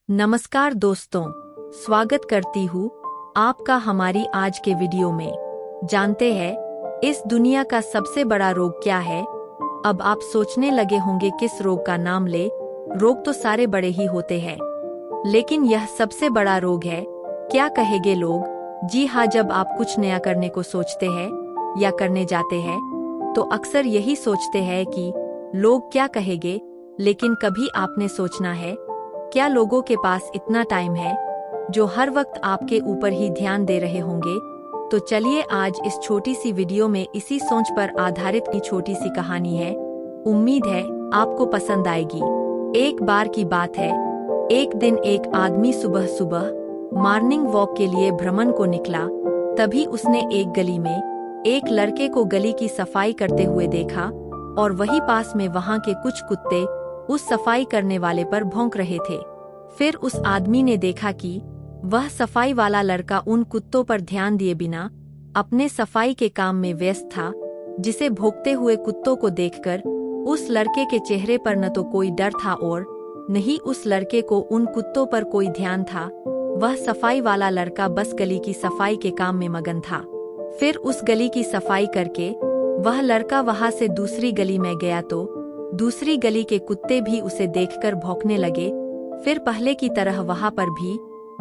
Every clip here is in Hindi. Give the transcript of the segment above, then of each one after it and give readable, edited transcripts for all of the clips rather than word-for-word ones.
नमस्कार दोस्तों, स्वागत करती हूँ आपका हमारी आज के वीडियो में। जानते हैं इस दुनिया का सबसे बड़ा रोग क्या है? अब आप सोचने लगे होंगे किस रोग का नाम ले। रोग तो सारे बड़े ही होते हैं, लेकिन यह सबसे बड़ा रोग है। क्या कहेंगे लोग? जी हाँ, जब आप कुछ नया करने को सोचते हैं या करने जाते हैं तो अक्सर यही सोचते हैं कि लोग क्या कहेंगे। लेकिन कभी आपने सोचना है, क्या लोगों के पास इतना टाइम है जो हर वक्त आपके ऊपर ही ध्यान दे रहे होंगे? तो चलिए आज इस छोटी सी वीडियो में इसी सोच पर आधारित की छोटी सी कहानी है। उम्मीद है आपको पसंद आएगी। एक बार की बात है, एक दिन एक आदमी सुबह सुबह मॉर्निंग वॉक के लिए भ्रमण को निकला। तभी उसने एक गली में एक लड़के को गली की सफाई करते हुए देखा और वहीं पास में वहां के कुछ कुत्ते उस सफाई करने वाले पर भौंक रहे थे। फिर उस आदमी ने देखा कि वह सफाई वाला लड़का उन कुत्तों पर ध्यान दिए बिना अपने सफाई के काम में व्यस्त था। जिसे भौंकते हुए कुत्तों को देखकर उस लड़के के चेहरे पर न तो कोई डर था और न ही उस लड़के को उन कुत्तों पर कोई ध्यान था। वह सफाई वाला लड़का बस गली की सफाई के काम में मगन था। फिर उस गली की सफाई करके वह लड़का वहां से दूसरी गली में गया तो दूसरी गली के कुत्ते भी उसे देखकर भौंकने लगे। फिर पहले की तरह वहां पर भी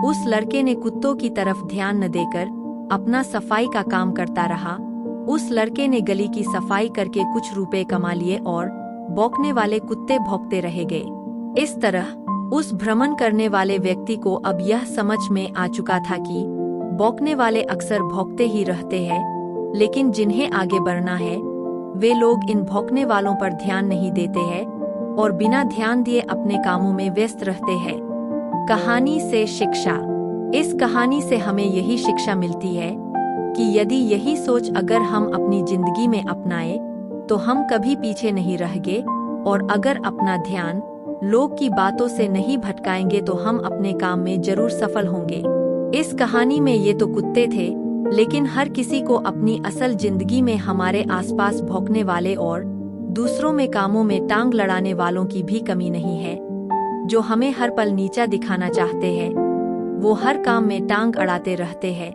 उस लड़के ने कुत्तों की तरफ ध्यान न देकर अपना सफाई का काम करता रहा। उस लड़के ने गली की सफाई करके कुछ रुपए कमा लिए और भौंकने वाले कुत्ते भौंकते रह गए। इस तरह उस भ्रमण करने वाले व्यक्ति को अब यह समझ में आ चुका था कि भौंकने वाले अक्सर भौंकते ही रहते हैं, लेकिन जिन्हें आगे बढ़ना है वे लोग इन भौंकने वालों पर ध्यान नहीं देते हैं और बिना ध्यान दिए अपने कामों में व्यस्त रहते हैं। कहानी से शिक्षा। इस कहानी से हमें यही शिक्षा मिलती है कि यदि यही सोच अगर हम अपनी जिंदगी में अपनाए तो हम कभी पीछे नहीं रहेंगे, और अगर अपना ध्यान लोग की बातों से नहीं भटकाएंगे तो हम अपने काम में जरूर सफल होंगे। इस कहानी में ये तो कुत्ते थे, लेकिन हर किसी को अपनी असल जिंदगी में हमारे आसपास भौंकने वाले और दूसरों में कामों में टांग लड़ाने वालों की भी कमी नहीं है, जो हमें हर पल नीचा दिखाना चाहते हैं। वो हर काम में टांग अड़ाते रहते हैं।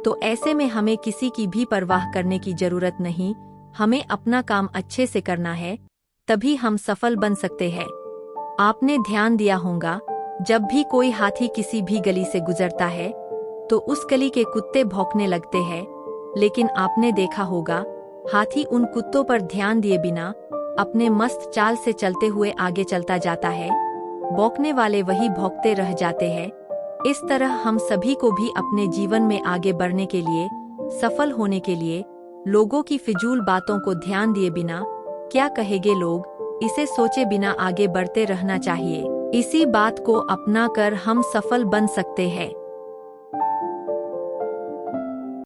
तो ऐसे में हमें किसी की भी परवाह करने की जरूरत नहीं। हमें अपना काम अच्छे से करना है, तभी हम सफल बन सकते हैं। आपने ध्यान दिया होगा, जब भी कोई हाथी किसी भी गली से गुजरता है तो उस गली के कुत्ते भौंकने लगते हैं, लेकिन आपने देखा होगा हाथी उन कुत्तों पर ध्यान दिए बिना अपने मस्त चाल से चलते हुए आगे चलता जाता है। भौंकने वाले वही भौंकते रह जाते हैं। इस तरह हम सभी को भी अपने जीवन में आगे बढ़ने के लिए, सफल होने के लिए लोगों की फिजूल बातों को ध्यान दिए बिना, क्या कहेंगे लोग, इसे सोचे बिना आगे बढ़ते रहना चाहिए। इसी बात को अपना कर हम सफल बन सकते हैं।